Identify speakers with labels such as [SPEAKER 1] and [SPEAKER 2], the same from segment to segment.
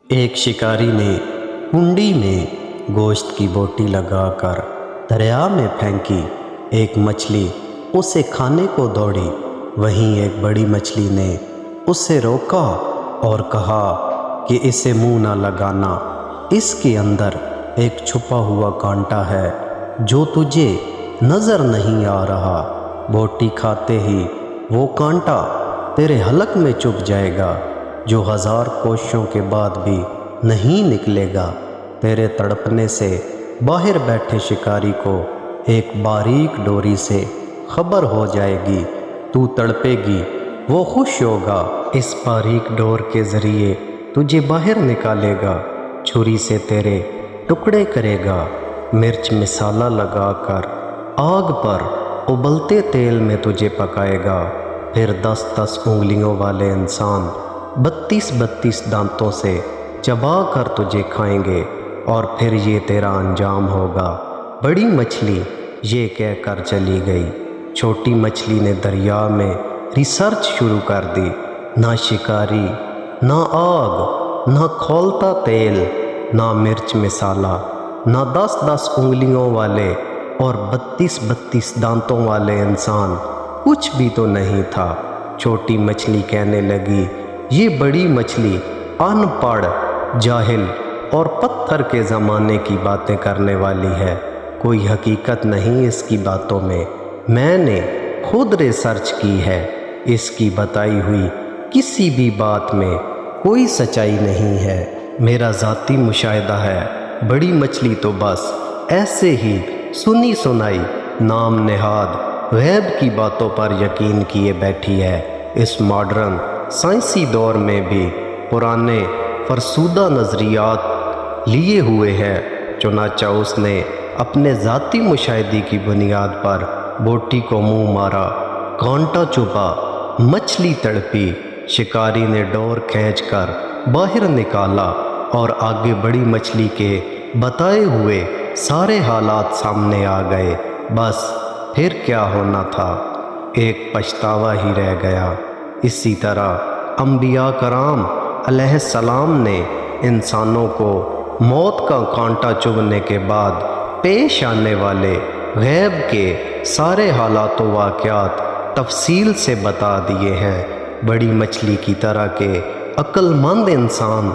[SPEAKER 1] ایک شکاری نے کنڈی میں گوشت کی بوٹی لگا کر دریا میں پھینکی۔ ایک مچھلی اسے کھانے کو دوڑی، وہیں ایک بڑی مچھلی نے اسے روکا اور کہا کہ اسے منہ نہ لگانا، اس کے اندر ایک چھپا ہوا کانٹا ہے جو تجھے نظر نہیں آ رہا۔ بوٹی کھاتے ہی وہ کانٹا تیرے حلق میں چبھ جائے گا، جو 1000 کوششوں کے بعد بھی نہیں نکلے گا۔ تیرے تڑپنے سے باہر بیٹھے شکاری کو ایک باریک ڈوری سے خبر ہو جائے گی، تو تڑپے گی، وہ خوش ہوگا، اس باریک ڈور کے ذریعے تجھے باہر نکالے گا، چھری سے تیرے ٹکڑے کرے گا، مرچ مسالہ لگا کر آگ پر ابلتے تیل میں تجھے پکائے گا، پھر 10 انگلیوں والے انسان 32 دانتوں سے چبا کر تجھے کھائیں گے، اور پھر یہ تیرا انجام ہوگا۔ بڑی مچھلی یہ کہہ کر چلی گئی۔ چھوٹی مچھلی نے دریا میں ریسرچ شروع کر دی۔ نہ شکاری، نہ آگ، نہ کھولتا تیل، نہ مرچ مسالہ، نہ 10 انگلیوں والے اور 32 دانتوں والے انسان، کچھ بھی تو نہیں تھا۔ چھوٹی مچھلی کہنے لگی، یہ بڑی مچھلی ان پڑھ، جاہل اور پتھر کے زمانے کی باتیں کرنے والی ہے، کوئی حقیقت نہیں اس کی باتوں میں نے خود ریسرچ کی ہے، اس کی بتائی ہوئی کسی بھی بات میں کوئی سچائی نہیں ہے، میرا ذاتی مشاہدہ ہے۔ بڑی مچھلی تو بس ایسے ہی سنی سنائی نام نہاد غیب کی باتوں پر یقین کیے بیٹھی ہے۔ اس ماڈرن سائنسی دور میں بھی پرانے فرسودہ نظریات لیے ہوئے ہے، چنانچہ اس نے اپنے ذاتی مشاہدے کی بنیاد پر بوٹی کو منہ مارا، کانٹا چبھا، مچھلی تڑپی، شکاری نے ڈور کھینچ کر باہر نکالا اور آگے بڑی مچھلی کے بتائے ہوئے سارے حالات سامنے آ گئے۔ بس پھر کیا ہونا تھا، ایک پچھتاوا ہی رہ گیا۔ اسی طرح انبیاء کرام علیہ السلام نے انسانوں کو موت کا کانٹا چبھنے کے بعد پیش آنے والے غیب کے سارے حالات و واقعات تفصیل سے بتا دیے ہیں۔ بڑی مچھلی کی طرح کے عقل مند انسان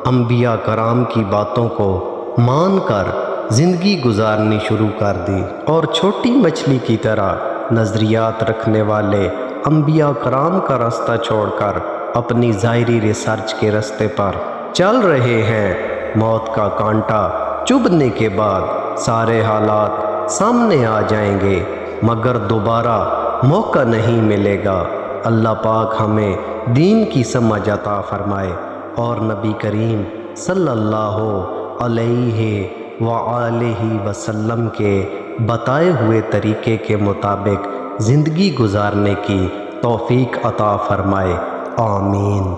[SPEAKER 1] انبیاء کرام کی باتوں کو مان کر زندگی گزارنی شروع کر دی، اور چھوٹی مچھلی کی طرح نظریات رکھنے والے انبیاء کرام کا راستہ چھوڑ کر اپنی ظاہری ریسرچ کے راستے پر چل رہے ہیں۔ موت کا کانٹا چبھنے کے بعد سارے حالات سامنے آ جائیں گے، مگر دوبارہ موقع نہیں ملے گا۔ اللہ پاک ہمیں دین کی سمجھ عطا فرمائے اور نبی کریم صلی اللہ علیہ وآلہ وسلم کے بتائے ہوئے طریقے کے مطابق زندگی گزارنے کی توفیق عطا فرمائے، آمین۔